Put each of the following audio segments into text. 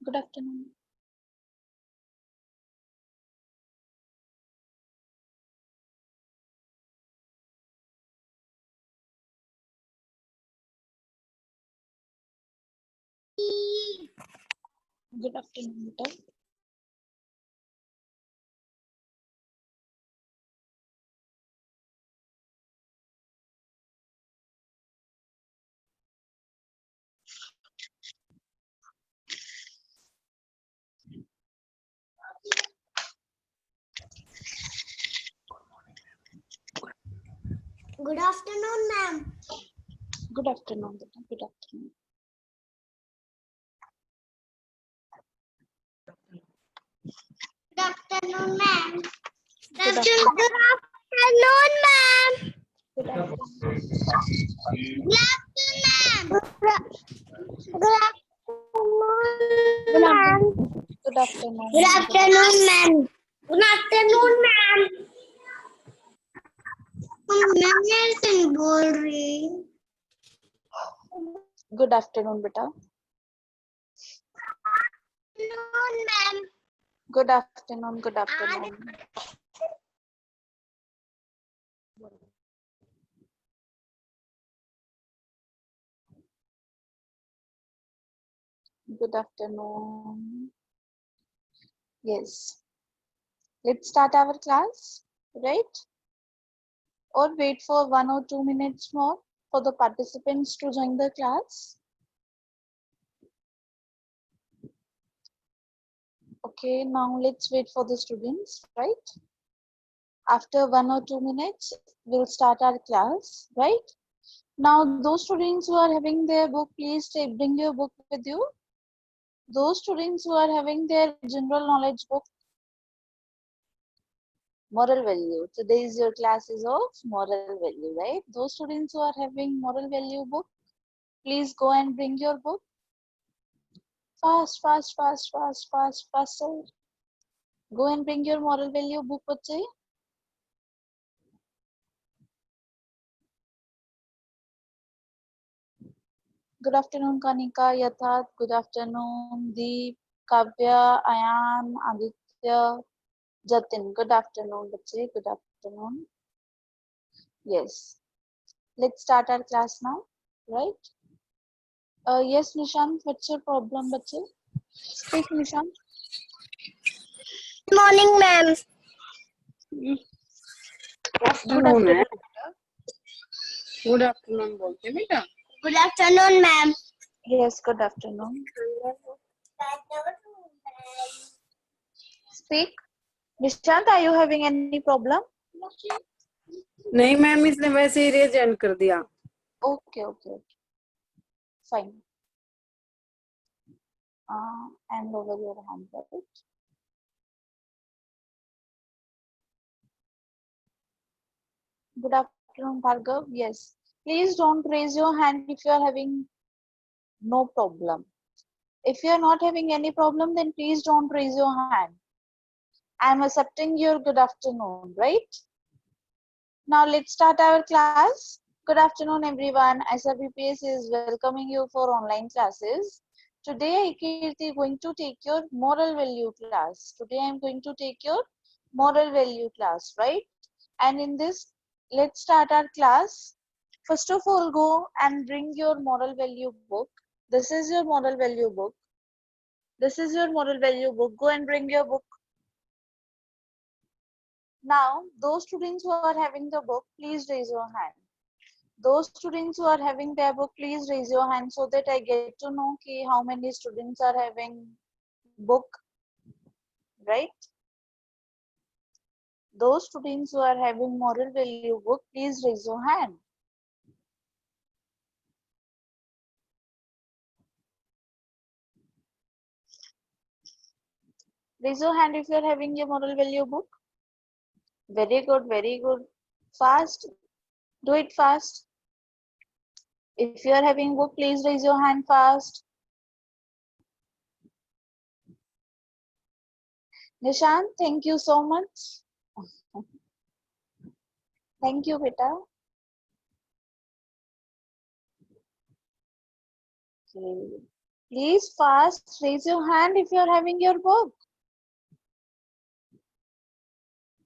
Good afternoon. Good afternoon, beta. Good afternoon, ma'am. Good afternoon, beta. Good afternoon. Good afternoon, ma'am. Good afternoon. Good afternoon, ma'am. Good afternoon. Good afternoon, ma'am. Good afternoon. Good afternoon, ma'am. Good afternoon, ma'am. Ma'am ऐसे नहीं बोल रही. Good afternoon, beta. Afternoon, ma'am. Good afternoon. Good afternoon. Good afternoon. Yes. Let's start our class, right? Or wait for 1 or 2 minutes more for the participants to join the class. Okay, now let's wait for the students, right? After 1 or 2 minutes, we'll start our class, right? Now, those students who are having their book, please bring your book with you. Those students who are having their general knowledge book, moral value. Today's your class is of moral value, right? Those students who are having moral value book, please go and bring your book. Fast, fast, fast, fast, fast, faster. Go and bring your moral value book, bache. Good afternoon, Kanika, Yathat. Good afternoon, Deep, Kavya, Ayan, Aditya, Jatin. Good afternoon, bache. Good afternoon. Yes. Let's start our class now, right? Yes, Nishant, what's your problem, bache? Speak, Nishant. Good morning, ma'am. Good afternoon है. afternoon. Good afternoon बोलते बेटा. Good afternoon, ma'am. Yes, good afternoon. Speak. Nishant, are you having any problem? नहीं ma'am, इसने वैसे ही raise and कर दिया. Okay, okay, okay. Fine. Hand over your hand, right? Good afternoon, Bhargav. Yes. Please don't raise your hand if you are having no problem. If you are not having any problem, then please don't raise your hand. I am accepting your good afternoon, right? Now let's start our class. Good afternoon, everyone. SRBPS is welcoming you for online classes. Today, Kirti going to take your moral value class. Today, I'm going to take your moral value class, right? And in this, let's start our class. First of all, go and bring your moral value book. This is your moral value book. This is your moral value book. Go and bring your book. Now, those students who are having the book, please raise your hand. Those students who are having their book, please raise your hand so that I get to know how many students are having book, right? Those students who are having moral value book, please raise your hand. Raise your hand if you are having your moral value book. Very good, very good. Fast. Do it fast. If you are having book, please raise your hand fast. Nishant, thank you so much. Thank you, beta. Okay. Please fast raise your hand if you are having your book.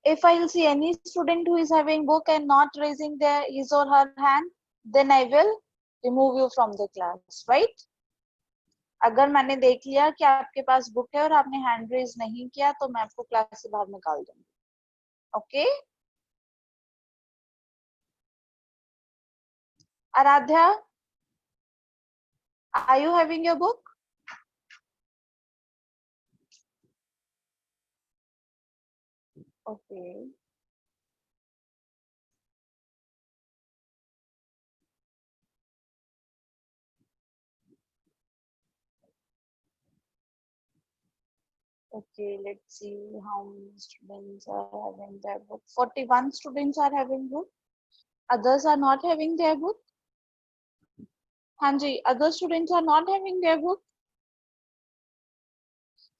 If I'll see any student who is having book and not raising his or her hand, then I will remove you from the class, right? अगर मैंने देख लिया कि आपके पास book है और आपने hand raise नहीं किया तो मैं आपको क्लास से बाहर निकाल दूंगी. Okay? Aaradhya, are you having your book? Okay. Okay, let's see how many students are having their book. 41 students are having book. Others are not having their book. Hanji, other students are not having their book.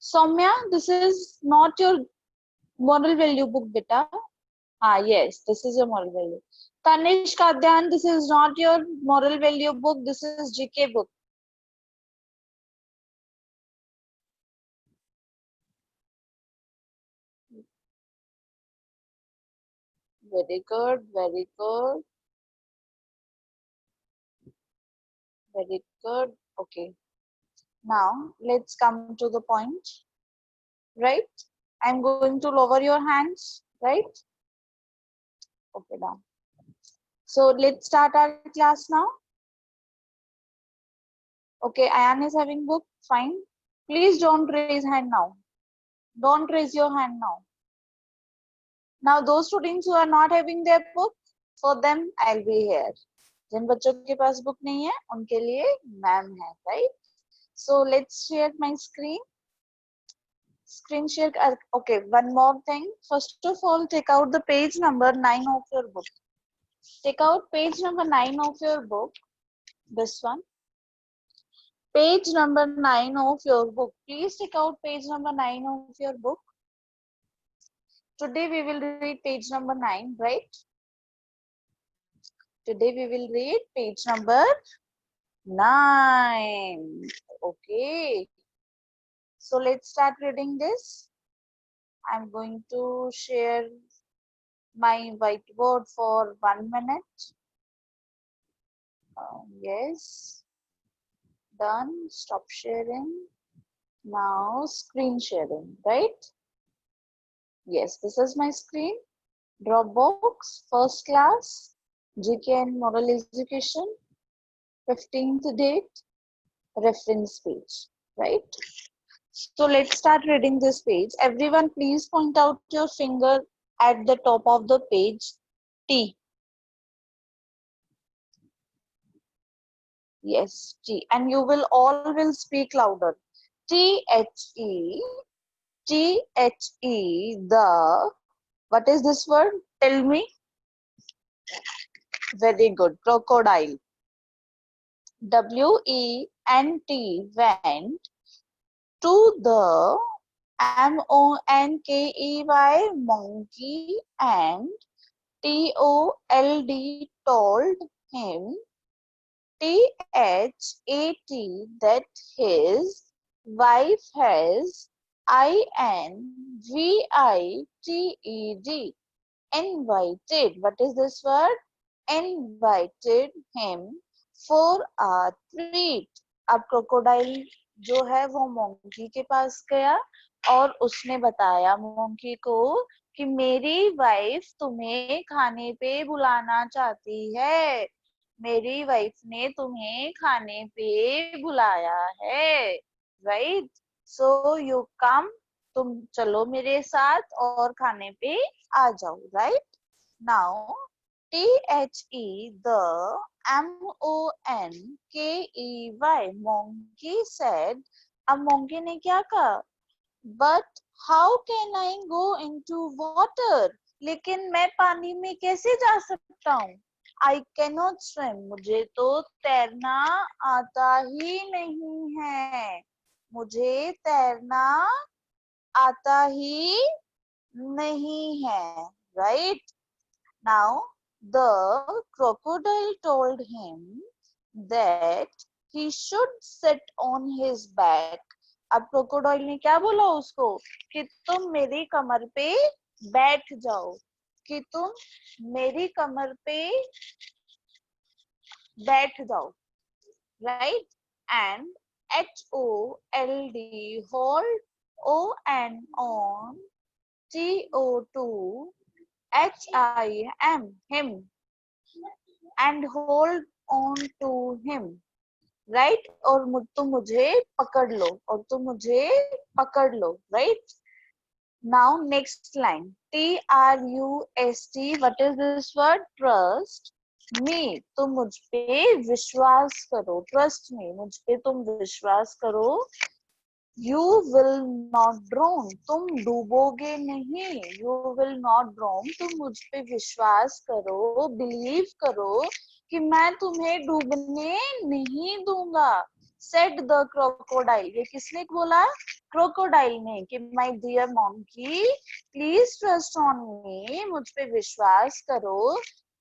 Soumya, this is not your moral value book, beta. Ah, yes, this is your moral value. Tanishk Adyan, this is not your moral value book. This is GK book. Very good, very good. Very good. Okay. Now, let's come to the point. Right? I'm going to lower your hands. Right? Okay, down. So, let's start our class now. Okay, Ayan is having book. Fine. Please don't raise hand now. Don't raise your hand now. Now, those students who are not having their book, for them, I'll be here. जिन बच्चों के पास book नहीं है उनके लिए ma'am है, right? So let's share my screen share. Okay, one more thing. First of all, take out the page number 9 of your book. Take out page number 9 of your book. This one. Page number 9 of your book. Please take out page number 9 of your book. Today we will read page number 9, right? Today we will read page number 9. Okay. So let's start reading this. I'm going to share my whiteboard for 1 minute. Yes. Done. Stop sharing. Now screen sharing, right? Yes, this is my screen. Dropbox, first class, GK and moral education, 15th date, reference page, right? So let's start reading this page. Everyone, please point out your finger at the top of the page. T. Yes, T. And you will all will speak louder. T-H-E. T-H-E. The. What is this word? Tell me. Very good. Crocodile. W-E-N-T. Went. To the. M-O-N-K-E-Y. Monkey. And. T-O-L-D. Told him. T-H-A-T. That his wife has. I-N-V-I-T-E-D. Invited. What is this word? Invited him for a treat. अब crocodile जो है वो monkey के पास गया और उसने बताया monkey को कि मेरी वाइफ तुम्हें खाने पे बुलाना चाहती है. मेरी वाइफ ने तुम्हें खाने पे बुलाया है. राइट? So you come. तुम चलो मेरे साथ और खाने पे आ जाओ. Right? Now T-H-E, the M-O-N-K-E-Y, monkey said. अब monkey ने क्या कहा? But how can I go into water? लेकिन मैं पानी में कैसे जा सकता हूँ? I cannot swim. मुझे तो तैरना आता ही नहीं है. मुझे तैरना आता ही नहीं है. Right? Now, the crocodile told him that he should sit on his back. अब क्रोकोडाइल ने क्या बोला उसको कि तुम मेरी कमर पे बैठ जाओ, कि तुम मेरी कमर पे बैठ जाओ, right? And HOLD, hold, on, TO2, HIM, him, and hold on to him, right? और तुम मुझे पकड़ लो, और तुम मुझे पकड़ लो, right? Now next line, TRUST, what is this word? Trust me, तुम मुझ पे विश्वास करो, trust me, मुझ पे तुम विश्वास करो. You will not drown, तुम डूबोगे नहीं. You will not drown, तुम मुझ पे विश्वास करो, बिलीव करो कि मैं तुम्हें डूबने नहीं दूंगा. Said the crocodile, ये किसने बोला? क्रोकोडाइल ने, कि my dear monkey, please trust on me, मुझ पे विश्वास करो,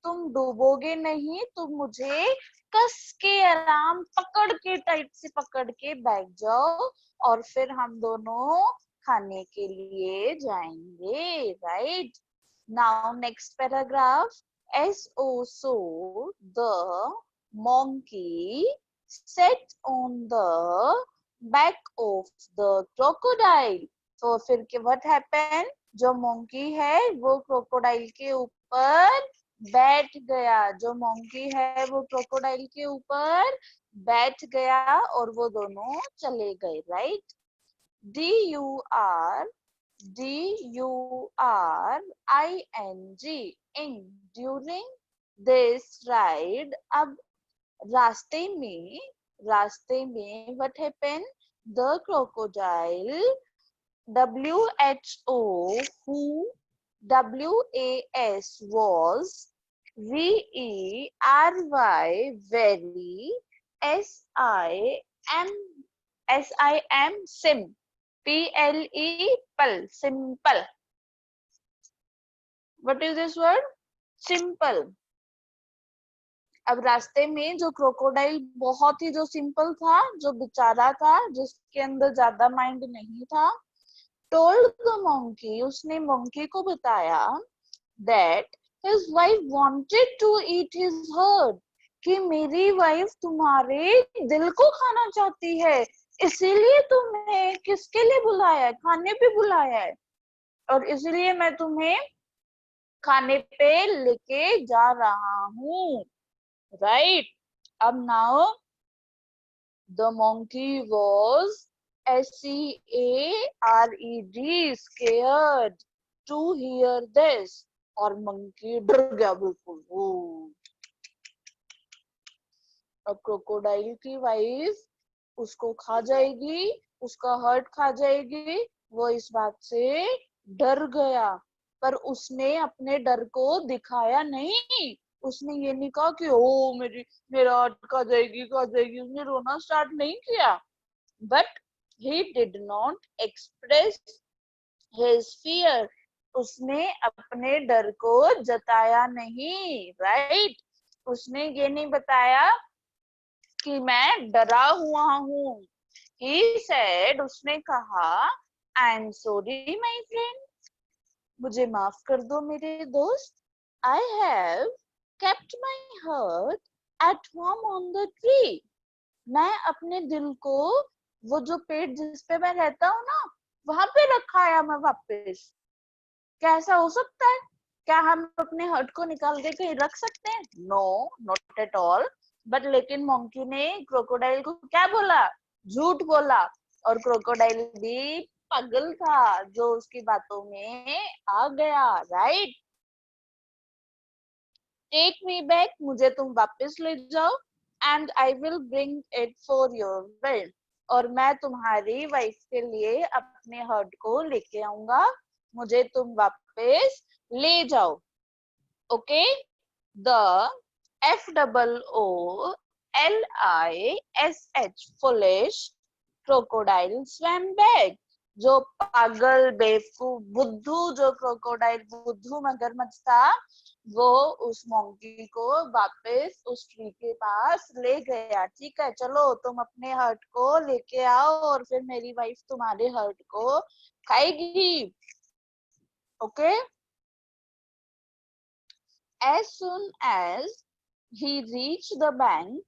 तुम डूबोगे नहीं, तुम मुझे कस के आराम पकड़ के, टाइट से पकड़ के बैठ जाओ, और फिर हम दोनों खाने के लिए जाएंगे, right? Now next paragraph. So the monkey sat on the back of the crocodile. तो फिर के what happened? जो monkey है वो crocodile के ऊपर बैठ गया, जो monkey है वो crocodile के ऊपर बैठ गया, और वो दोनों चले गए, right? DURING, ing, during this ride. अब रास्ते में what happened? The crocodile, WHO, who, WAS, was, VERY, very, SIM, sim, PLE, pal, simple. What is this word? Simple. अब रास्ते में जो क्रोकोडाइल बहुत ही जो सिंपल था, जो बेचारा था, जिसके अंदर ज्यादा माइंड नहीं था, told the monkey, उसने monkey को बताया that his wife wanted to eat his heart, कि मेरी वाइफ तुम्हारे दिल को खाना चाहती है, इसीलिए तुम्हें किसके लिए बुलाया है? खाने पे बुलाया है, और इसीलिए मैं तुम्हें खाने पे लेके जा रहा हूँ, right? अब now the monkey was SCARED, scared to hear this, और monkey डर गया बिल्कुल. अब क्रोकोडाइल की वाइफ उसको खा जाएगी, उसका हर्ट खा जाएगी, वो इस बात से डर गया, पर उसने अपने डर को दिखाया नहीं. उसने ये नहीं कहा कि ओ मेरा हर्ट खा जाएगी, उसने रोना स्टार्ट नहीं किया. But he did not express his fear, उसने अपने डर को जताया नहीं, राइट? उसने ये नहीं बताया कि मैं डरा हुआ हूँ. He said, उसने कहा, I am sorry my friend, मुझे माफ कर दो मेरे दोस्त. I have kept my heart at home on the tree, मैं अपने दिल को, वो जो पेड़ जिस पे मैं रहता हूँ ना, वहां पे रखा है मैं वापस. क्या ऐसा हो सकता है? क्या हम अपने हर्ट को निकाल के कहीं रख सकते हैं? No, not at all. But लेकिन मोंकी ने क्रोकोडाइल को क्या बोला? झूठ बोला. और क्रोकोडाइल भी पागल था जो उसकी बातों में आ गया, राइट? टेक मी बैक, मुझे तुम वापस ले जाओ, and I will bring it for your well, और मैं तुम्हारी वाइफ के लिए अपने हर्ट को लेके आऊंगा, मुझे तुम वापस ले जाओ. Okay? The FOOLISH, foolish crocodile swam back. जो पागल बेवकूफ बुद्धू जो क्रोकोडाइल बुद्धू मगरमच्छ था वो उस मोंकी को वापस उस ट्री के पास ले गया। ठीक है, चलो तुम अपने हर्ट को लेके आओ और फिर मेरी वाइफ तुम्हारे हर्ट को खाएगी। Okay, as soon as he reached the bank,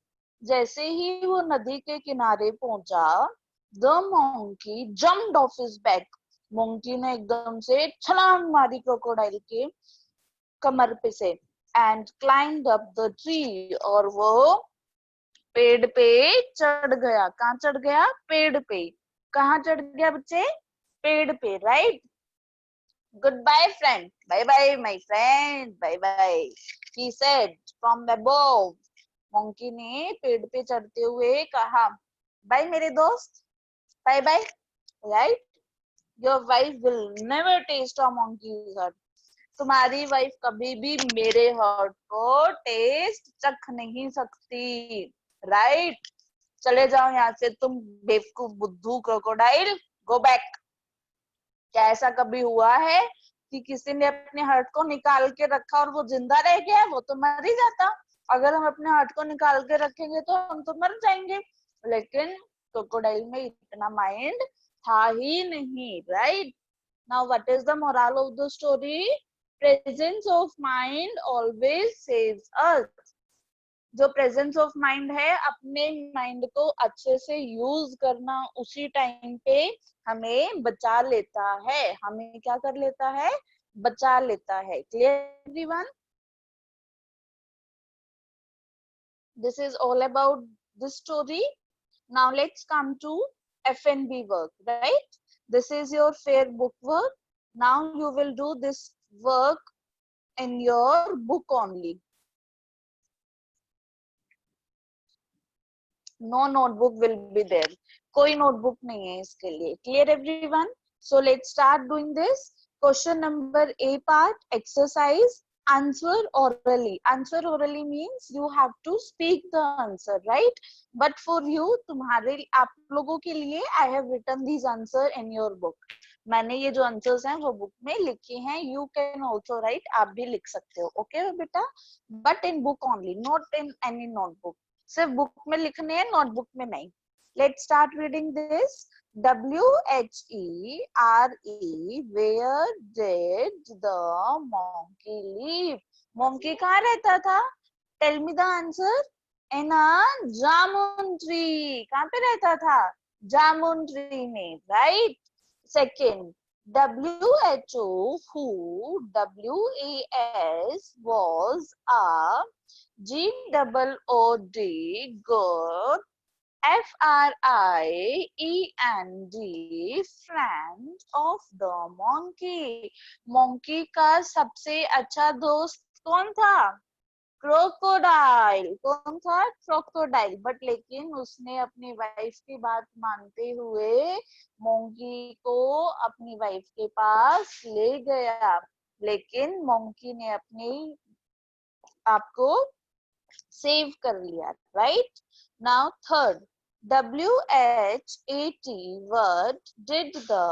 जैसे ही वो नदी के किनारे पहुंचा, the monkey jumped off his back, monkey ने एकदम से छलांग मारी क्रोकोडाइल के कमर पे से, and climbed up the tree, और वो पेड़ पे चढ़ गया। कहाँ चढ़ गया? पेड़ पे। कहाँ चढ़ गया बच्चे? पेड़ पे, right. Goodbye, friend. Bye bye, my friend. Bye bye. He said from above. Monkey ने पेड़ पे चढ़ते हुए कहा, बाय मेरे दोस्त, bye bye, right. Your wife will never taste a monkey's hurt. तुम्हारी वाइफ कभी भी मेरे हर्ट को टेस्ट चख नहीं सकती, राइट। चले जाओ यहाँ से तुम बेवकूफ बुद्धू क्रोकोडाइल, गो बैक। क्या ऐसा कभी हुआ है कि किसी ने अपने हर्ट को निकाल के रखा और वो जिंदा रह गया? वो तो मर ही जाता। अगर हम अपने हर्ट को निकाल के रखेंगे तो हम तो मर जाएंगे। लेकिन क्रोकोडाइल में इतना माइंड था ही नहीं, right. Now what is the moral of the story? Presence of mind always saves us. जो प्रेजेंस ऑफ माइंड है, अपने माइंड को अच्छे से यूज करना उसी टाइम पे हमें बचा लेता है। हमें क्या कर लेता है? बचा लेता है। Clear everyone? This is all about this story. Now let's come to FNB work, right. This is your fair book work. Now you will do this work in your book only. No notebook will be there. कोई notebook नहीं है इसके लिए। Clear everyone? So let's start doing this. Question number A part, exercise, answer orally. Answer orally means you have to speak the answer, right? But for you, तुम्हारे आप लोगों के लिए I have written these answer in your book. मैंने ये जो answers हैं वो बुक में लिखे हैं। यू कैन ऑल्सो राइट, आप भी लिख सकते हो। ओके बेटा, but in book only, not in any notebook. सिर्फ बुक में लिखने हैं, नोटबुक में नहीं। Let's start reading this. WHERE, where did the monkey live? monkey कहाँ रहता था? Tell me the answer. In a jamun tree. कहाँ पे रहता था? जामुन ट्री में, right. Second, WHO, who, WES, was a GOOD, good, FRIEND, friend of the monkey. monkey का सबसे अच्छा दोस्त कौन था? क्रोकोडाइल। कौन था? क्रोकोडाइल। बट लेकिन उसने अपनी वाइफ की बात मानते हुए मोंकी को अपनी वाइफ के पास ले गया, लेकिन मोंकी ने अपनी आपको सेव कर लिया, right. Now third, WHAT, what did the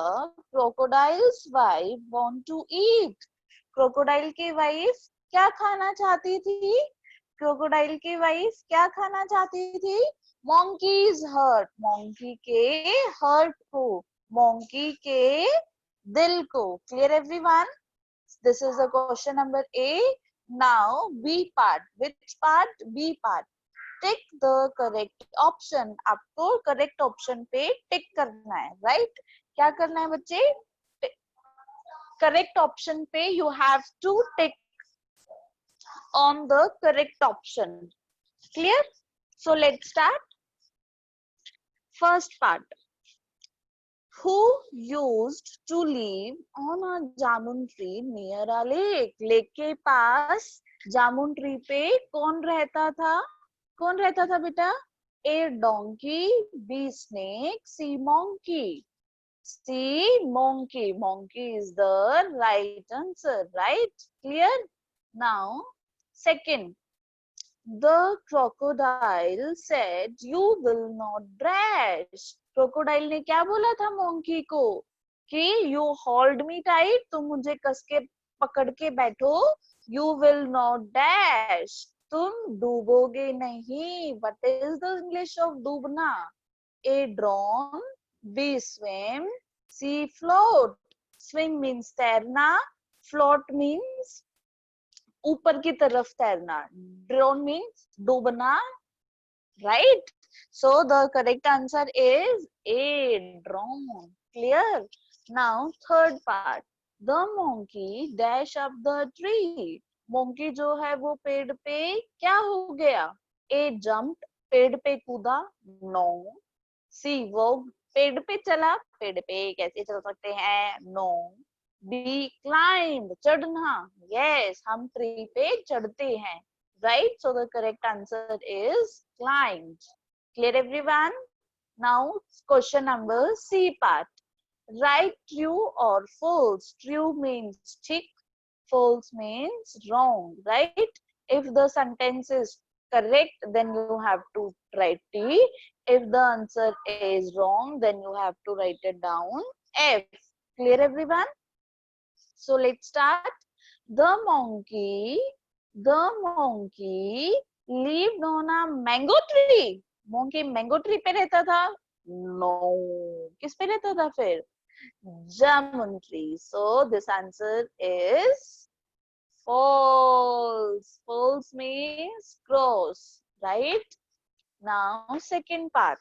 crocodile's wife want to eat? Crocodile की वाइफ क्या खाना चाहती थी? क्रोकोडाइल की वाइफ क्या खाना चाहती थी? मोंकीज हर्ट, मोंकी के हर्ट को, मोंकी के दिल को। Clear everyone? This is the question number A. Now B part. Which part? B part. Tick the correct option. आपको करेक्ट ऑप्शन पे टिक करना है, राइट। क्या करना है बच्चे? correct option पे you have to tick on the correct option. Clear? So let's start. First part. Who used to live on a jamun tree near a lake? Lake के पास जामुन tree पे कौन रहता था? कौन रहता था बेटा? A donkey, B snake, C monkey. See, monkey. Monkey is the right answer, right? Clear? Now, second, the crocodile said, "You will not dash." Crocodile ने क्या बोला था monkey को? कि यू होल्ड मी टाइट, तुम मुझे कस के पकड़ के बैठो, यू विल नॉट डैश, तुम डूबोगे नहीं. What is the English of डूबना? A drown, B swim, C float. Swim means तैरना, float means ऊपर की तरफ तैरना, drown means Dumna, right? So the correct answer is A, drown. Clear? Now third part. The monkey dash up the tree. Monkey जो है वो पेड़ पे क्या हो गया? A jumped, पेड़ पे कूदा, no. C वो पेड़ पे चला, पेड़ पे कैसे चल सकते हैं? No. B climbed, चढ़ना, yes, हम ट्री पे चढ़ते हैं, right? So the correct answer is climbed. Clear everyone? Now question number C part. Write true or false. True means thick, false means wrong, right? If the sentence is correct, then you have to write T. If the answer is wrong, then you have to write it down F. Clear everyone? So let's start. The monkey lived on a mango tree. Monkey mango tree पे रहता था? No. किस पे रहता था फिर? Jamun tree. So this answer is false. False means cross, right? Now second part.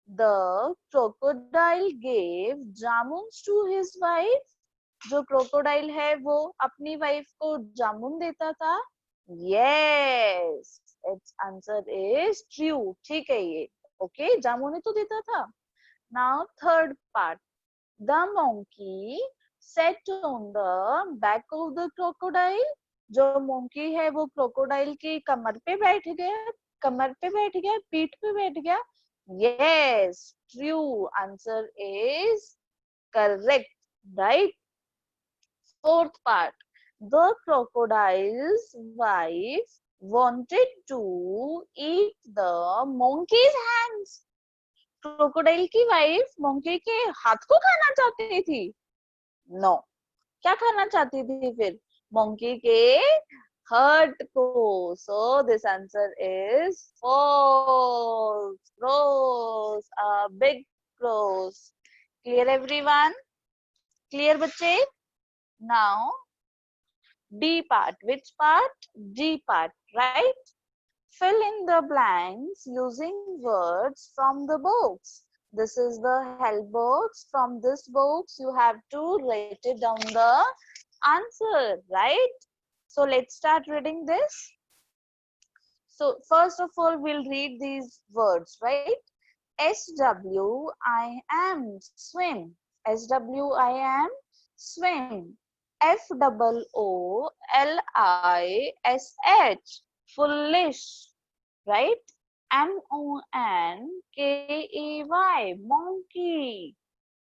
The crocodile gave jamuns to his wife. जो crocodile है वो अपनी वाइफ को जामुन देता था. Yes, it's answer is true. ठीक है ये. ओके, जामुन ही तो देता था. Now third part. The monkey set on the back of the crocodile. जो मोंकी है वो क्रोकोडाइल की कमर पे बैठ गया, कमर पे बैठ गया, पीठ पे बैठ गया. Yes, true. Answer is correct, right? Fourth part. The crocodile's wife wanted to eat the monkey's hands. Crocodile की वाइफ मोंकी के हाथ को खाना चाहती थी. नो. क्या खाना चाहती थी फिर? मोंकी के हर्ट को. So this answer is false. Cross, a big cross. Clear everyone? Clear बच्चे? Now D part. Which part? D part, right? Fill in the blanks using words from the box. This is the help box. From this box, you have to write it down the answer, right? So let's start reading this. So first of all, we'll read these words, right? SWIM, swim. SWIM, swim. FOOLISH, foolish, right? MONKEY, monkey.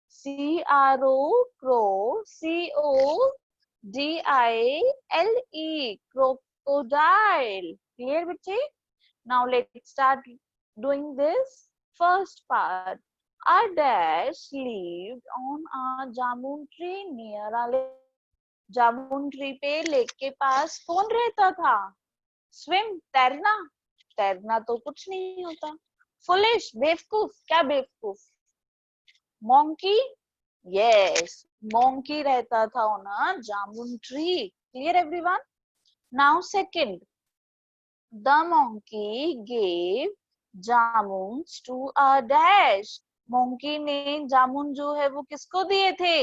CRO, crow. CODILE, crocodile. Clear, bachche? Now let's start doing this. First part. A dash lived on a jamun tree near a lake. Jamun tree पे lake के पास कौन रहता था? Swim, तैरना. तैरना तो कुछ नहीं होता. फुलिश, बेवकूफ. क्या बेवकूफ? मोंकी. यस, मोंकी रहता था on a jamun tree. Clear everyone? Now second. The monkey gave jamuns to a dash. Monkey ने जामुन जो है वो किसको दिए थे?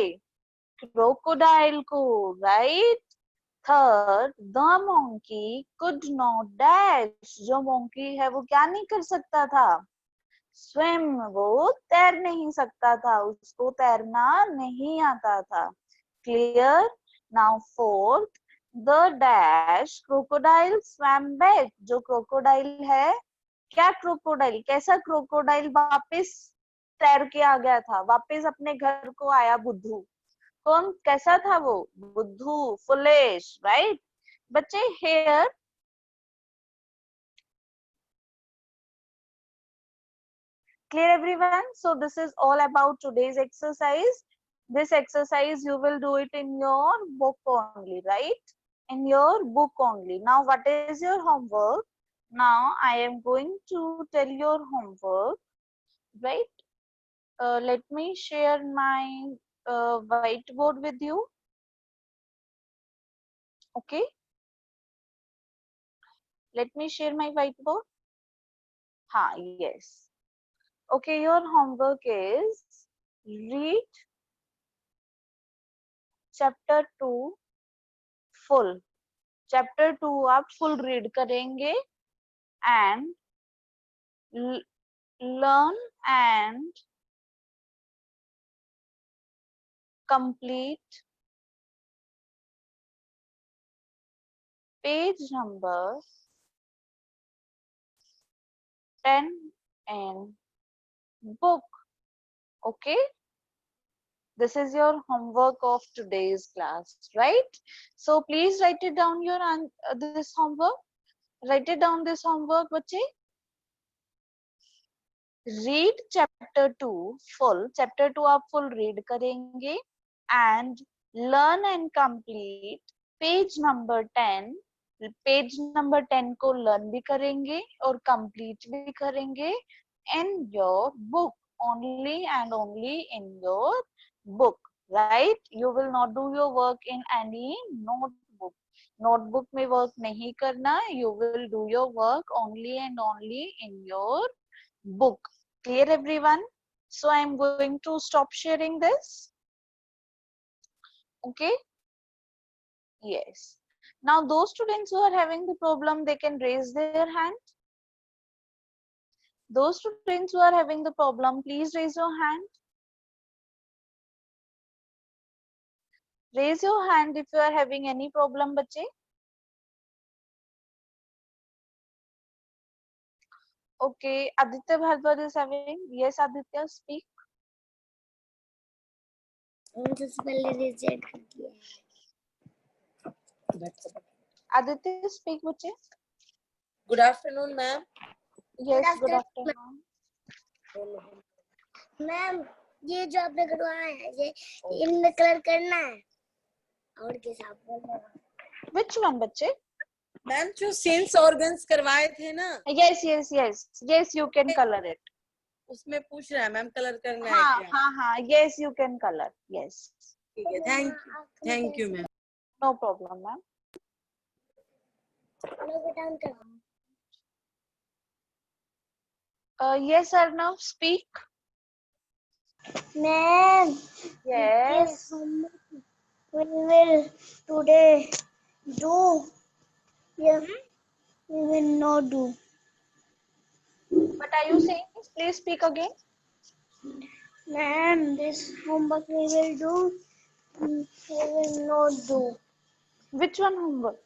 क्रोकोडाइल को, right? Third, the monkey could not dash. जो मोंकी है वो क्या नहीं कर सकता था? स्विम, वो तैर नहीं सकता था, उसको तैरना नहीं आता था. Clear? Now fourth. The dash crocodile swum back. जो क्रोकोडाइल है, क्या क्रोकोडाइल, कैसा क्रोकोडाइल वापस तैर के आ गया था, वापस अपने घर को आया. बुद्धू. कौन, कैसा था वो? बुद्धू, फुलिश, राइट? बच्चे, hair clear everyone? So this is all about today's exercise. this exercise you will do it in your book only, right? In your book only. Now what is your homework? Now I am going to tell your homework, right? Let me share my whiteboard with you. Okay. Let me share my whiteboard. Yes. Okay, your homework is read chapter 2 full. Chapter 2 आप full read करेंगे and learn and complete page number 10 in book. Okay, this is your homework of today's class, right? So please write it down your this homework. Write it down this homework, बच्चे. Read chapter 2 full. Chapter 2 आप full read करेंगे and learn and complete page number 10. Page number 10 को learn भी करेंगे और complete भी करेंगे in your book, only and only in your book, right? You will not do your work in any notebook. Notebook में work नहीं करना. You will do your work only and only in your book. Clear everyone? So I am going to stop sharing this. Okay. Yes. Now those students who are having the problem, they can raise their hand. Those students who are having the problem, please raise your hand. Raise your hand if you are having any problem, bache. Okay, Aditya Bhardwaj is having. Yes, Aditya, speak. सबसे पहले reject कर दिया Aditya, speak, bache. Good afternoon, ma'am. Yes, good afternoon, afternoon. Ma'am ये जो आपने करवाया है ये इनमें कलर करना है और के साथ बोलना है Which one, bache? मैम जो सेंस ऑर्गन्स करवाए थे ना, Yes, yes, yes. Yes, you can color it. उसमें पूछ रहा है मैम कलर करना है हाँ, क्या? हाँ, हाँ. Yes, you can color. Yes. ठीक है, thank you ma'am. No problem, ma'am. Yes, Arnav, speak. Ma'am, Yes. we will today do. Yes, we will not do. What are you saying? Please speak again. Ma'am, this homework we will do. We will not do. Which one homework?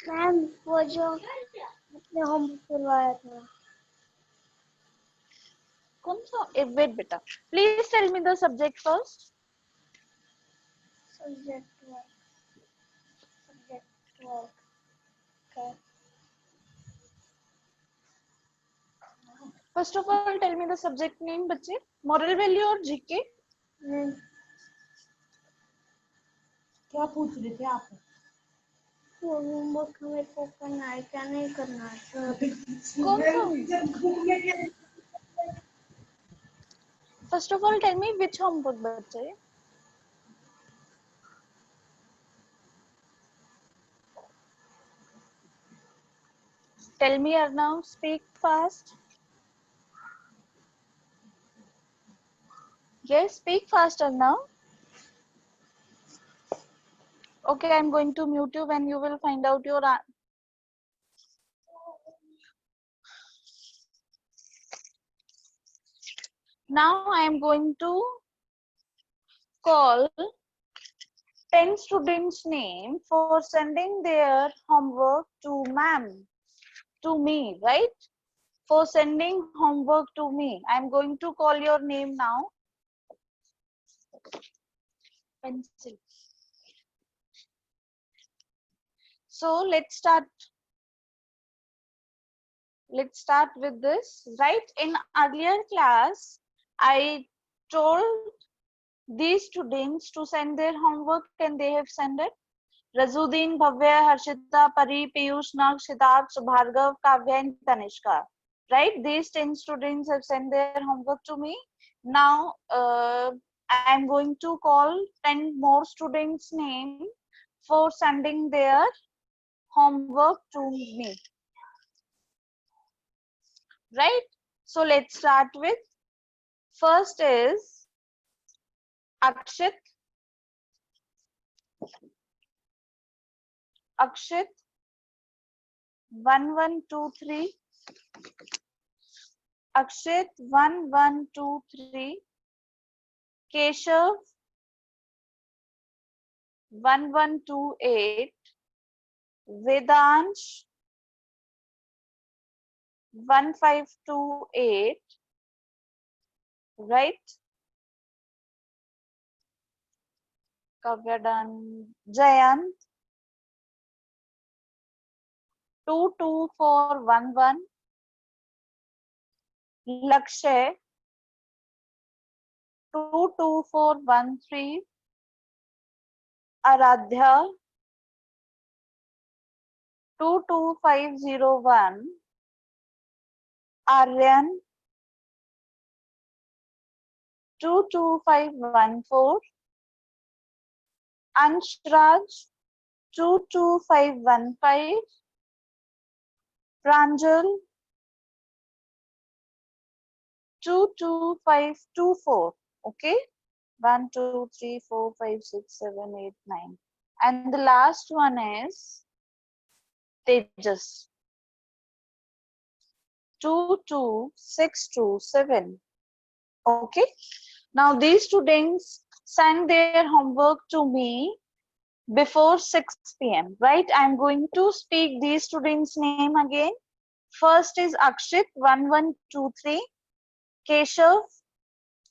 Ma'am वो जो अपने homework करवाया था कौन सा? Wait, beta. Please tell me the subject first. Subject work का First of all, tell me the subject name, बच्चे. Moral value और GK. क्या पूछ रहे थे आप? वो होमवर्क मेरे को करना है क्या नहीं करना है कौन सा? First of all, tell me which homework, बच्चे. Tell me, Arnav. Speak fast. Yes, speak fast, Arnav. Okay, I'm going to mute you when you will find out your answer. Now I am going to call 10 students' name for sending their homework to ma'am, to me, right? For sending homework to me. I am going to call your name now. Pencil. So let's start. Let's start with this, right? In earlier class, I told these students to send their homework and they have sent it. Razuddin, Bhavya, Harshita, Pari, Piyush, Nag, Siddharth, Bhargav, Kavya and Tanishka. Right? These 10 students have sent their homework to me. Now I am going to call 10 more students' name for sending their homework to me. Right? So let's start with first is Akshit. Akshit 1123. Akshit 1123. Keshav 1128. Vedansh 1528. Right? Kavya done. Jayant 22411. Lakshay 22413. Aradhya 22501. Aryan 22514. Anshraj 22515. Pranjal 22524. Okay, 1 2 3 4 5 6 7 8 9, and the last one is Tejas 22627. Okay, now these students sent their homework to me before 6 p.m. Right? I'm going to speak these students' name again. First is Akshit 1123, Keshav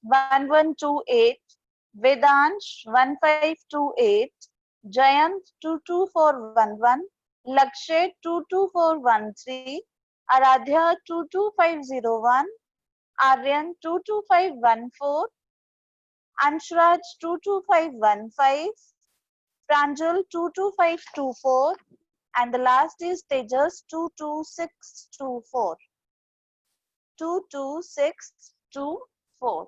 1128, Vedansh 1528, Jayant 22411, Lakshay 22413, Aradhya 22501, Aryan 22514, Anshraj 22515, Pranjal 22524, and the last is Tejas 22624. 22624.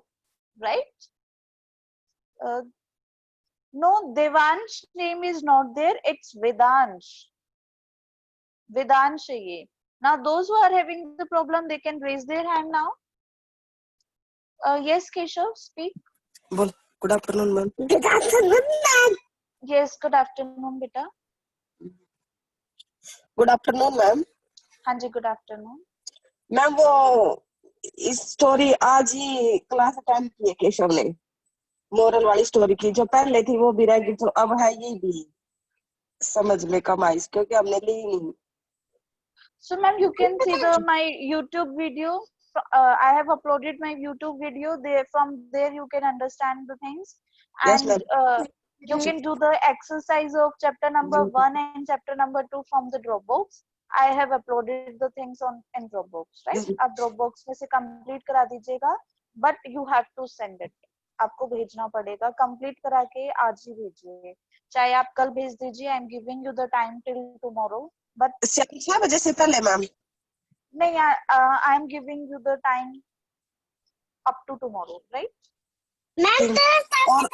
Right? No, Devansh name is not there. It's Vedansh. Vedansh hai ye. Now, those who are having the problem, they can raise their hand now. Yes, Keshav, speak. Well, good afternoon, ma'am. Good afternoon, ma'am. Yes, good afternoon, beta. Good afternoon, ma'am. हाँ जी, good afternoon. Ma'am वो इस story आज ही class attend की है केशव ने, moral वाली story की। जो पहले थी वो भी रह गई, तो अब है ये भी समझ में कम आई क्योंकि हमने ली ही नहीं। So, ma'am, you can see my YouTube video. I have uploaded my YouTube video. There, from there, you can understand the things, Yes, and ma'am. you can do the exercise of chapter number 1 and chapter number 2 from the Dropbox. I have uploaded the things on in Dropbox, right? Yes. आप Dropbox में से complete करा दीजिएगा, but you have to send it. आपको भेजना पड़ेगा, complete करा के आज ही भेजिए, चाहे आप कल भेज दीजिए. I am giving you the time till tomorrow, but 6 बजे से पहले मैम नहीं, I am giving you the time up to tomorrow, right? Ma'am और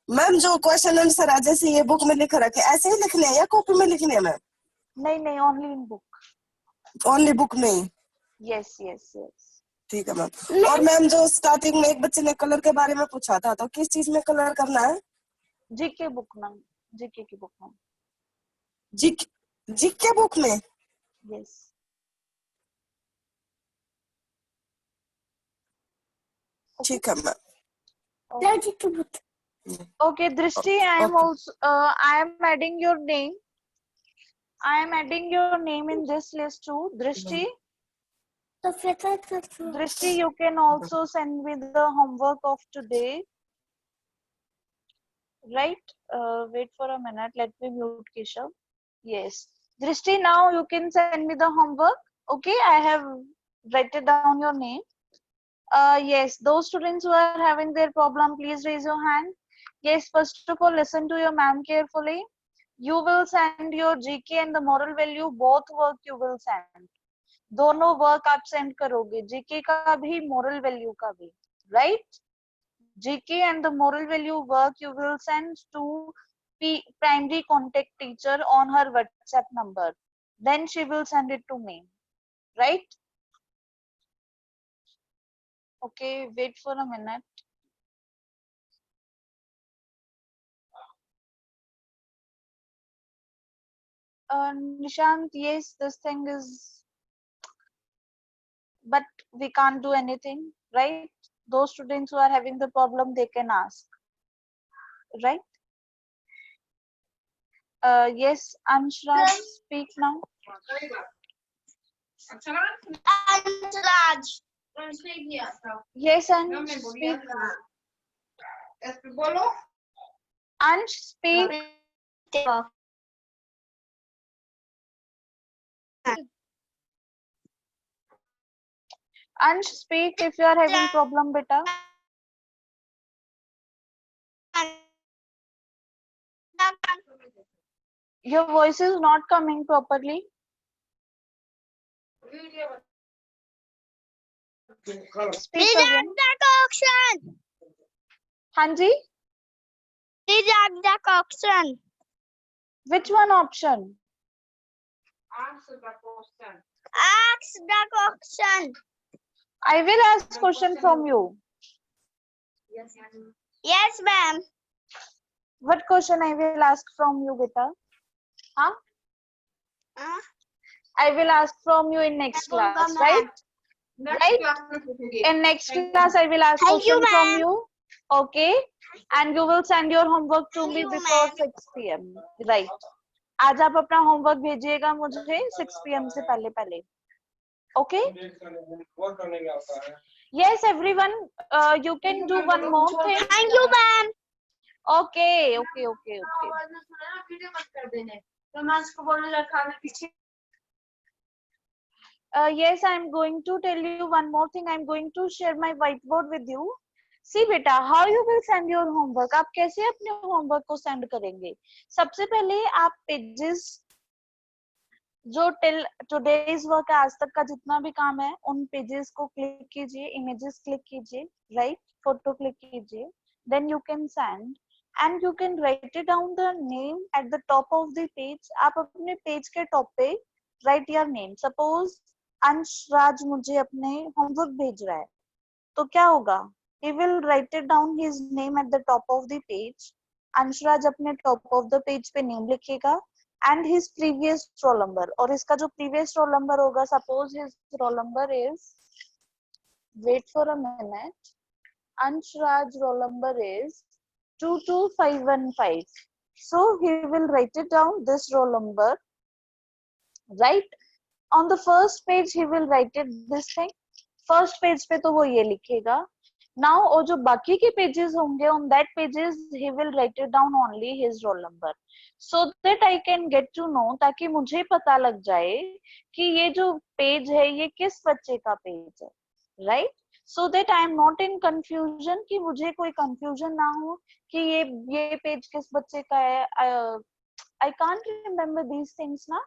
मैम जो क्वेश्चन आंसर है जैसे ये बुक में लिख रखे ऐसे ही लिखने हैं या कॉपी में लिखने हैं मैम? नहीं, only in book. Only book में? Yes, yes, yes. ठीक है मैम। और मैम जो स्टार्टिंग में एक बच्चे ने कलर के बारे में पूछा था, तो किस चीज में कलर करना है? जीके बुक में, जीके की बुक में. जीके बुक में? Yes. ठीक है ma'am. Okay, Drishti, I am also I am adding your name. I am adding your name in this list too. Drishti, Drishti, you can also send me the homework of today. Right? Wait for a minute. Let me mute Keshav. Yes. Drishti, now you can send me the homework. Okay, I have written down your name. Yes, those students who are having their problem, please raise your hand. Yes, first of all, listen to your ma'am carefully. You will send your GK and the moral value, both work you will send. दोनों work आप send करोगे, GK का भी moral value का भी, right? GK and the moral value work you will send to primary contact teacher on her WhatsApp number. Then she will send it to me, right? Okay, wait for a minute. Nishant, yes, this thing is, but we can't do anything, right? Those students who are having the problem, they can ask, right? Yes, Anshraj, speak now. Anshaj. Yes, Ansh, speak. Ansh, speak. Ansh, speak if you are having problem, beta. Your voice is not coming properly. Speak again. Auction. Hanji, These are the auction. which one option? Ask the auction. I will ask question from you. Yes, ma'am. What question I will ask from you, beta? Huh? I will ask from you in next class, right? Right? In next class, I will ask Thank you, question from ma'am. you. Okay? And you will send your homework to Thank me you, before ma'am. 6 p.m. Right? आज आप अपना homework भेजिएगा मुझे 6 p.m. से पहले. Okay? Yes, everyone. You can do one more thing. Thank you, ma'am. Okay. Yes, I'm going to tell you one more thing. I'm going to share my whiteboard with you. See बेटा, how you will send your homework? आप कैसे अपने homework को send करेंगे? सबसे पहले आप pages जो till today's work आज तक का जितना भी काम है, उन pages को click कीजिए, images click कीजिए, right? Photo click कीजिए, then you can send. And you can write it down the name at the top of the page. आप अपने page के top पे write your name. Suppose Anshraj मुझे अपने होमवर्क भेज रहा है, तो क्या होगा? He will write it down his name at the top of the page. Anshraj अपने top of the page पे name लिखेगा and his previous roll number. और इसका जो previous roll number होगा, suppose his roll number is, wait for a minute, Anshraj roll number is 22515. So he will write it down this roll number, right? On the first page he will write it this thing. First page पे तो वो ये लिखेगा. Now और जो बाकी के pages होंगे, on that pages he will write it down only his roll number, so that I can get to know, ताकि मुझे पता लग जाए कि ये जो page है ये किस बच्चे का page है, right? So that I am not in confusion, कि मुझे कोई confusion ना हो कि ये page किस बच्चे का है. I can't remember these things ना.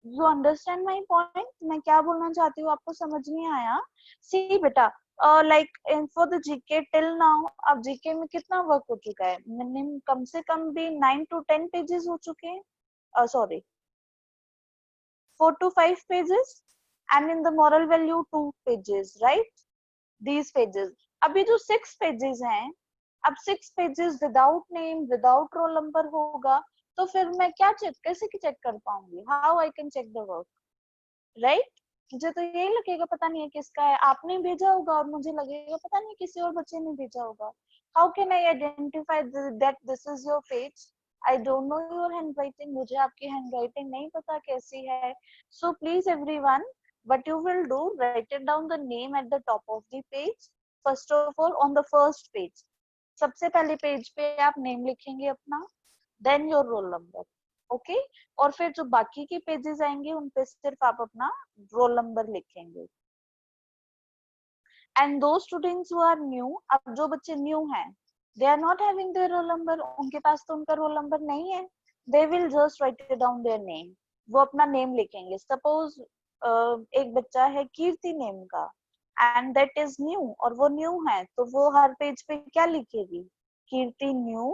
You understand my point? मैं क्या बोलना चाहती हूँ, आपको समझ नहीं आया? See बेटा, like for the GK till now, अब GK में कितना वर्क हो चुका है? मिनिमम कम से कम भी 9 to 10 pages हो चुके हैं. Sorry, 4 to 5 pages, and in the moral value 2 pages, right? These pages. अभी जो 6 pages हैं, अब 6 pages without name, without roll number होगा, तो फिर मैं क्या कैसे चेक कर पाऊंगी? How I can check the work, right? मुझे तो यही लगेगा पता नहीं है किसका है. आपने भेजा होगा और मुझे लगेगा पता नहीं किसी और बच्चे ने भेजा होगा. How can I identify that this is your page? I don't know your handwriting. मुझे आपकी handwriting नहीं पता कैसी है. So please everyone, what you will do, write it down the name at the top of the page. First of all, on the first page, सबसे पहले page पे आप नेम लिखेंगे अपना, then your roll number. Okay और फिर जो बाकी के पेजेस आएंगे उन पे सिर्फ आप अपना रोल नंबर लिखेंगे. and those students who are new, अब जो बच्चे new हैं, they are not having their roll number, उनके पास तो उनका roll number नहीं है, they will just write it down their name, वो अपना name लिखेंगे. Suppose एक बच्चा है कीर्ति name का and that is new, और वो new है, तो वो हर पेज पे क्या लिखेगी? कीर्ति new,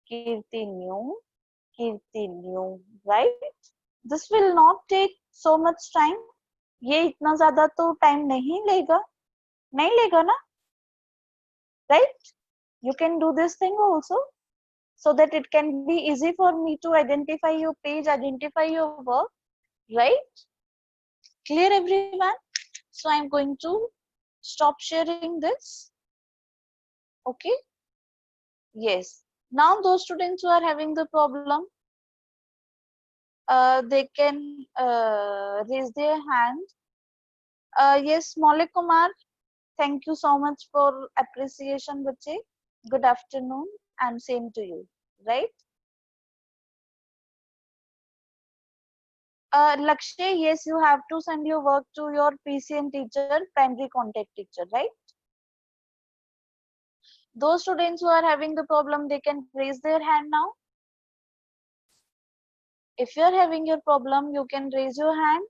Kirti new, Kirti new, right? This will not take so much time. ये इतना ज्यादा तो टाइम नहीं लेगा ना, right? You can do this thing also, so that it can be easy for me to identify your page, identify your work, right? Clear everyone? So I'm going to stop sharing this. Okay? Yes. Now those students who are having the problem, they can raise their hand. Yes, Maulik Kumar, thank you so much for appreciation, bache. Good afternoon, and same to you, right? Lakshay, yes, you have to send your work to your PCM teacher, primary contact teacher, right? Those students who are having the problem, they can raise their hand now. If you are having your problem, you can raise your hand.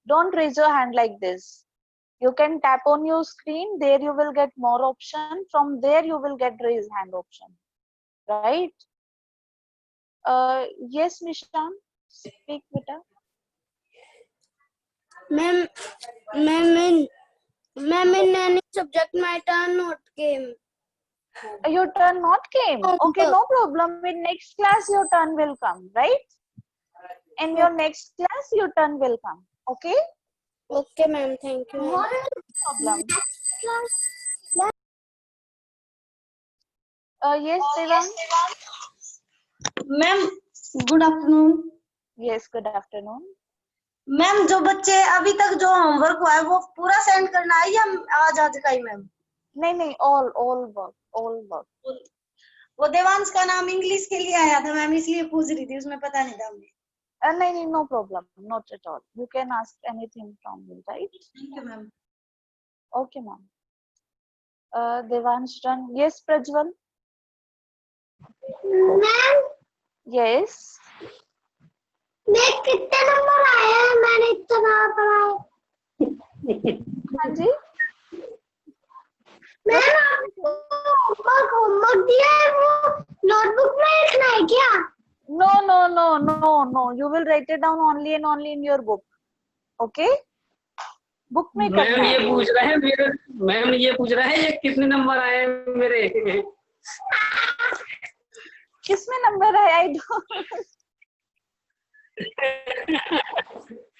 Don't raise your hand like this. You can tap on your screen, there you will get more option. From there you will get raise hand option, right? Yes, Nishan, speak beta. Ma'am, in any subject my turn not came. Your turn not came. Okay, no problem. In next class your turn will come, right? In your next class your turn will come. Okay? Okay, ma'am. Thank you. No problem. Yes, Devang. Ma'am good afternoon. Yes, good afternoon. Ma'am जो बच्चे अभी तक जो homework हुआ है वो पूरा send करना है या आज का ही मैम? नहीं, all work. वो देवांश का नाम इंग्लिश के लिए आया था मैम, इसलिए पूछ रही थी, उसमें पता नहीं था हमें. नहीं, no problem, not at all. You can ask anything from me, right? Thank you ma'am. Okay, ma'am. Devansh done. Yes, Prajwal. Ma'am, Yes. मैं कितने नंबर आए हैं? मैंने इतना पढ़ा है. हाँ जी. मैम, आपको होमवर्क दिया है वो नोटबुक में लिखना है क्या? No. You will write it down only and only in your book. Okay? Book में करना मैम है. ये पूछ रहा है मेरे, मैम ये पूछ रहा है ये कितने नंबर आए हैं मेरे. किसमें नंबर है? I don't.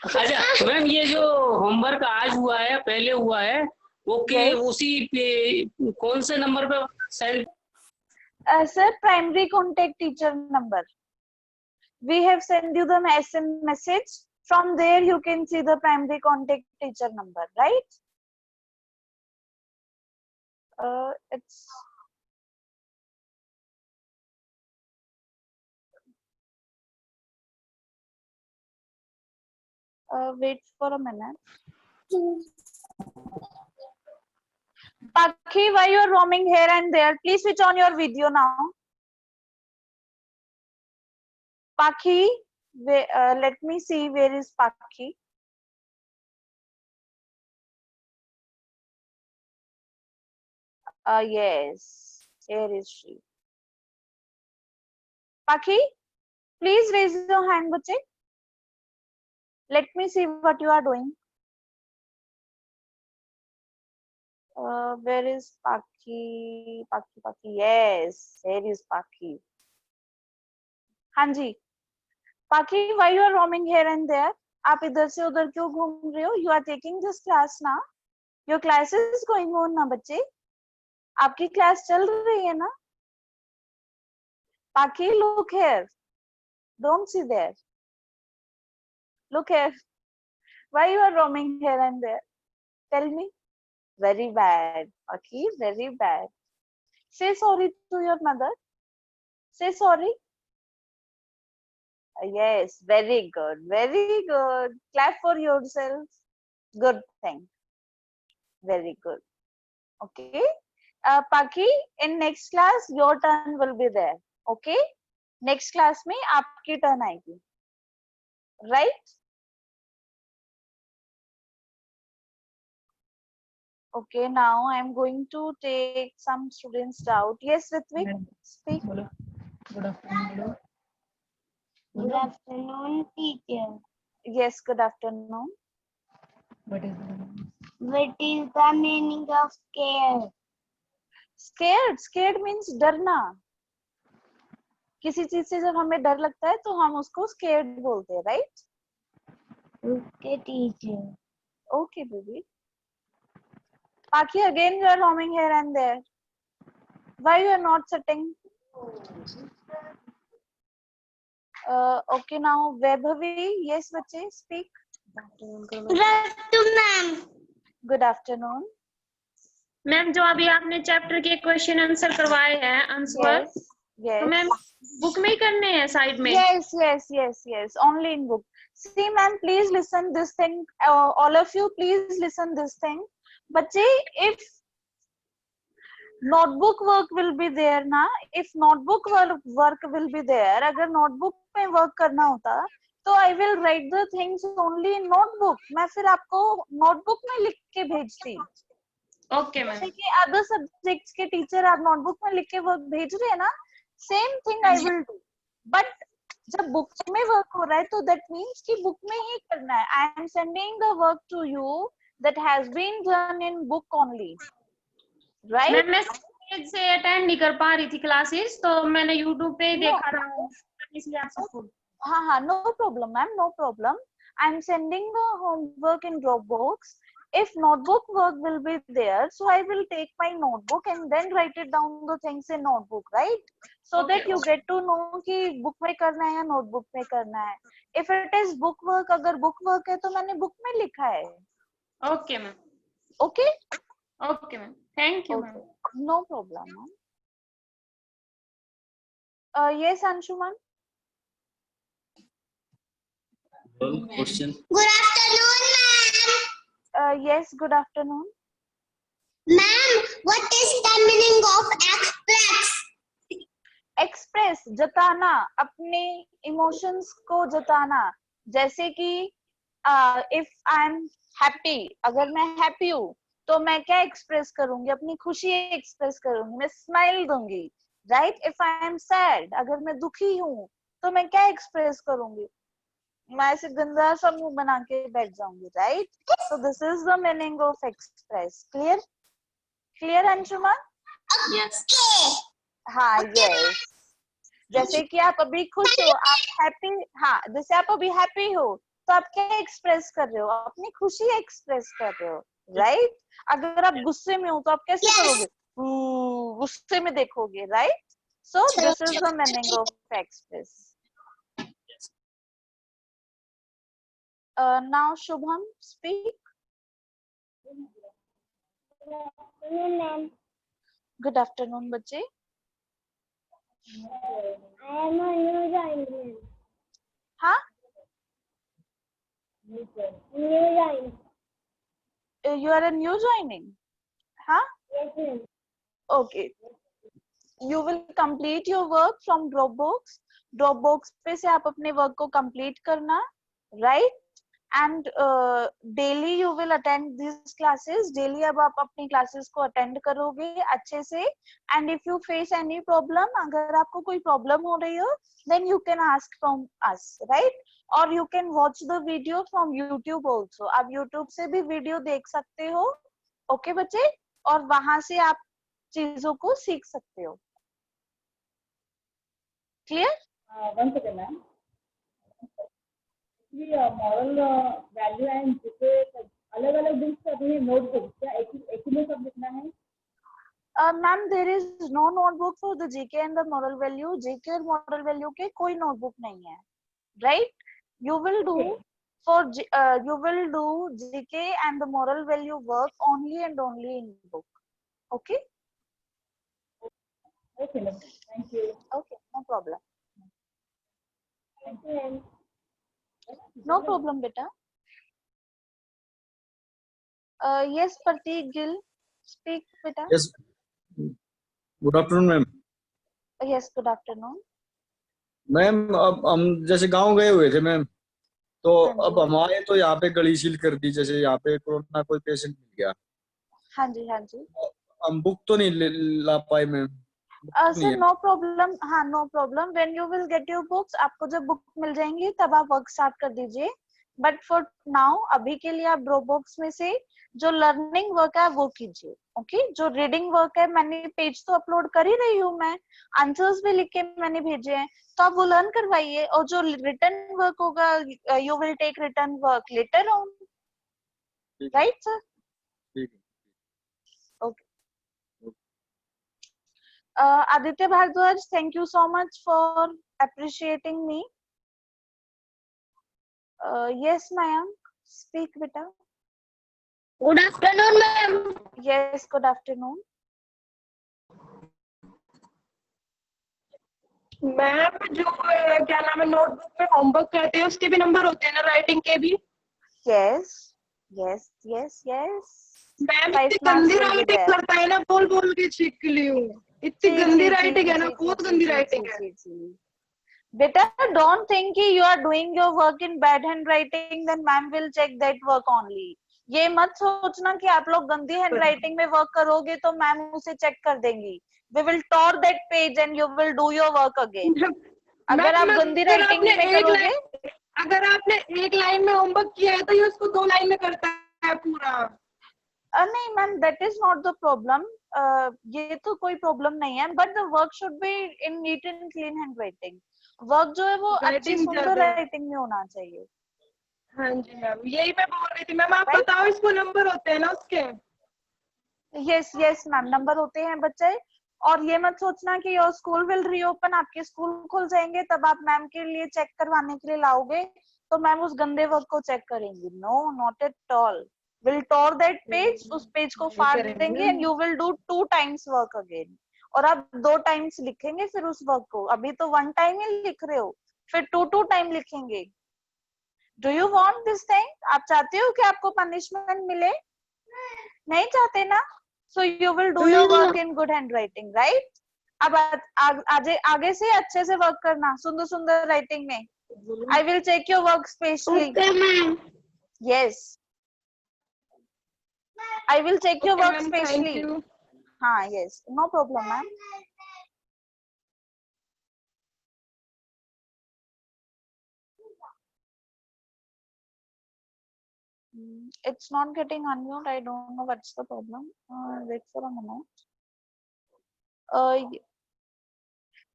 अच्छा मैम, ये जो होमवर्क आज हुआ है पहले हुआ है वो Yes. उसी पे कौन से नंबर पे send? Sir, primary contact teacher number. We have sent you the SMS message. From there you can see the primary contact teacher number, right? It's wait for a minute. Pakhi, why you are roaming here and there? Please switch on your video now. Pakhi, let me see where is Pakhi. Yes, here is she. Pakhi, please raise your hand, bache. Let me see what you are doing. Where is Pakhi? Pakhi. Yes, here is Pakhi. Hanji. Pakhi, why you are roaming here and there? आप इधर से उधर क्यों घूम रहे हो? You are taking this class ना? Your class is going on ना बच्चे? आपकी क्लास चल रही है ना? Pakhi, look here. Don't see there. Look here. Why you are roaming here and there? Tell me. Very bad. Pakhi, very bad. Say sorry to your mother. Say sorry. Yes, very good. Very good. Clap for yourself. Good thing. Very good. Okay. Paki, in next class your turn will be there. Okay. Next class में आपकी turn आएगी. Right? Okay. Now I am going to take some students out. Yes, Ritvik, speak. Good afternoon. Good afternoon, teacher. Yes, good afternoon. What is the What is the meaning of scared? Scared means डरना. किसी चीज से जब हमें डर लगता है तो हम उसको scared बोलते हैं, right? Okay, teacher. Okay, baby. Paki, again you are roaming here and there. Why you are not sitting? Okay, now Vaibhavi, yes, बच्चे, speak. Good afternoon, ma'am. Good afternoon. Ma'am जो अभी आपने चैप्टर के question answer करवाए हैं answer Yes, तो yes. Ma'am book में ही करने हैं साइड में Yes. Only in book. See, ma'am, please listen this thing. All of you, please listen this thing. बच्चे, if notebook work will be there ना, if notebook work will be there, अगर notebook में work करना होता तो I will write the things only in notebook. मैं फिर आपको notebook में लिख के भेजती. ओके मैम जैसे कि अदर सब्जेक्ट्स के टीचर आप नोटबुक में लिख के वर्क भेज रहे हैं ना, same thing I will do. But जब बुक में वर्क हो रहा है तो दैट मीन्स कि बुक में ही करना है. I am sending the work to you that has been done in book only, right? Ma'am मैं स्टेज से अटेंड नहीं कर पा रही थी क्लासेस तो मैंने यूट्यूब पे ही देखा था इसलिए आपसे पूछ हाँ, no problem, ma'am, no problem. I'm sending the homework in Dropbox. If notebook work will be there, so I will take my notebook and then write it down the things in notebook, right? So that you get to know कि book में करना है या notebook में करना है. If it is book work, अगर book work है तो मैंने book में लिखा है. Okay ma'am Okay? Okay ma'am thank you ma'am Okay. No problem, ma'am. Yes, Anshuman. Question. Good afternoon, ma'am. Yes, good afternoon. Ma'am, what is the meaning of express? Express जताना, अपने emotions को जताना. जैसे कि if I am happy, अगर मैं happy हूँ तो मैं क्या एक्सप्रेस करूंगी? अपनी खुशी एक्सप्रेस करूंगी, मैं स्माइल दूंगी, right? If I am sad, अगर मैं दुखी हूँ तो मैं क्या एक्सप्रेस करूंगी? मैं ऐसे गंदा सा मुंह बना के बैठ जाऊंगी, right? So this is the meaning of express. Clear Anshuman? Yes. हाँ, यस. जैसे कि आप अभी खुश हो, आप हैप्पी, हाँ, जैसे आप अभी हैप्पी हो तो आप क्या एक्सप्रेस कर रहे हो? अपनी खुशी एक्सप्रेस कर रहे हो, राइट? अगर आप गुस्से में हो तो आप कैसे करोगे? गुस्से में देखोगे, right? So this is the meaning of express. Now Shubham, speak. Ma'am, good afternoon बच्चे. I am a new joiner. हाँ, New joiner. you are a new joining. हाँ, Yes, ma'am. okay. You will complete your work from Dropbox. Dropbox पे से आप अपने work को complete करना, right? And daily you will attend these classes. Daily अब आप अपनी classes को attend करोगे अच्छे से. And if you face any problem, अगर आपको कोई problem हो रही हो, then you can ask from us, right? Or you can watch the video from YouTube also. आप YouTube से भी video देख सकते हो, okay बच्चे? और वहां से आप चीजों को सीख सकते हो. Clear? Once again, ma'am. ये मॉरल वैल्यू एंड जीके अलग अलग बुक्स करनी है नोटबुक क्या एक ही में सब लिखना है? Ma'am, there is no notebook for the GK and the moral value. GK और moral value के कोई notebook नहीं है, right? You will do you will do GK and the moral value work only and only in book. Okay? Okay, ma'am. Thank you. Okay, no problem. Yes, ma'am. No problem, beta. Yes, Prateek Gill, speak beta. Yes. Good afternoon, ma'am. Yes, good afternoon. Ma'am अब हम जैसे गांव गए हुए थे ma'am, तो हाँ जी. अब हमारे तो यहाँ पे गली सील कर दी, जैसे यहाँ पे कोरोना कोई पेशेंट मिल गया, हाँ जी, हाँ जी. हम बुक तो नहीं ला पाए मैम. Sir no problem. हाँ, no problem. When you will get your books, आपको जब बुक मिल जाएंगी तब आप वर्क स्टार्ट कर दीजिए. बट फॉर नाउ, अभी के लिए आप ड्रॉपबॉक्स में से जो लर्निंग वर्क है वो कीजिए. ओके, जो रीडिंग वर्क है, मैंने पेज तो अपलोड कर ही रही हूँ, मैं आंसर्स भी लिख के मैंने भेजे हैं, तो आप वो लर्न करवाइए. और जो रिटर्न वर्क होगा, you will take return work later on. Right sir? ठीक है. Okay. Aditya Bhardwaj, thank you so much for appreciating me. Yes, Mayank, speak beta. Good afternoon, ma'am. Yes, good afternoon. Ma'am जो क्या नाम है notebook में homework करते हैं उसके भी नंबर होते हैं ना, राइटिंग के भी? Yes, yes, yes, yes. Ma'am 5 इतनी marks गंदी will be राइटिंग there. करता है ना, बोल बोल के सीख ली हूँ. इतनी गंदी राइटिंग है ना, बहुत गंदी राइटिंग है. Beta, don't think कि you are doing your work in bad handwriting, then ma'am will check that work only. ये मत सोचना कि आप लोग गंदी हैंडराइटिंग में वर्क करोगे तो मैम उसे चेक कर देंगी. We will tear that page and you will do your work again. अगर आप गंदी राइटिंग में करोगे, अगर आपने एक लाइन में होमवर्क किया है तो ये उसको 2 लाइन में करता है पूरा. नहीं ma'am, that is not the problem. ये तो कोई प्रॉब्लम नहीं है, but the work should be in neat and clean handwriting. Work जो है वो अच्छी सुंदर राइटिंग में होना चाहिए. हाँ जी मैम, यही मैं बोल रही थी. मैम आप बताओ, इसको नंबर होते हैं ना उसके? यस यस मैम, नंबर होते हैं बच्चे. और ये मत सोचना कि योर स्कूल विल रीओपन, आपके स्कूल खुल जाएंगे तब आप मैम के लिए चेक करवाने के लिए लाओगे तो मैम उस गंदे वर्क को चेक करेंगी. No, not at all. Will tore that page, उस पेज को फाड़ देंगे and you will do 2 times work again. और आप 2 times लिखेंगे फिर उस वर्क को. अभी तो 1 time ही लिख रहे हो, फिर 2 time लिखेंगे. Do you want this thing? आप चाहते हो कि आपको पनिशमेंट मिले? नहीं चाहते ना? So you will do your work in good handwriting, right? अब आगे से अच्छे से वर्क करना, सुंदर सुंदर राइटिंग में. I will check your work specially. Okay, ma'am. Yes. I will check your work ma'am, specially. thank you. हाँ, yes, no problem, ma'am. It's not getting unmute. I don't know what's the problem. Wait for a minute.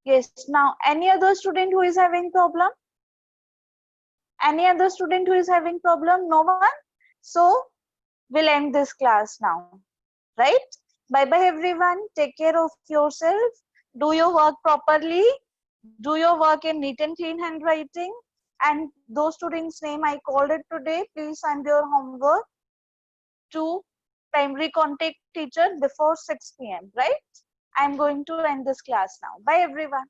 Yes. Now, any other student who is having problem? Any other student who is having problem? No one. So we'll end this class now. Right? Bye bye everyone. Take care of yourself. Do your work properly. Do your work in neat and clean handwriting. And those students' name I called it today, please send your homework to primary contact teacher before 6 p.m. Right? I'm going to end this class now. Bye everyone.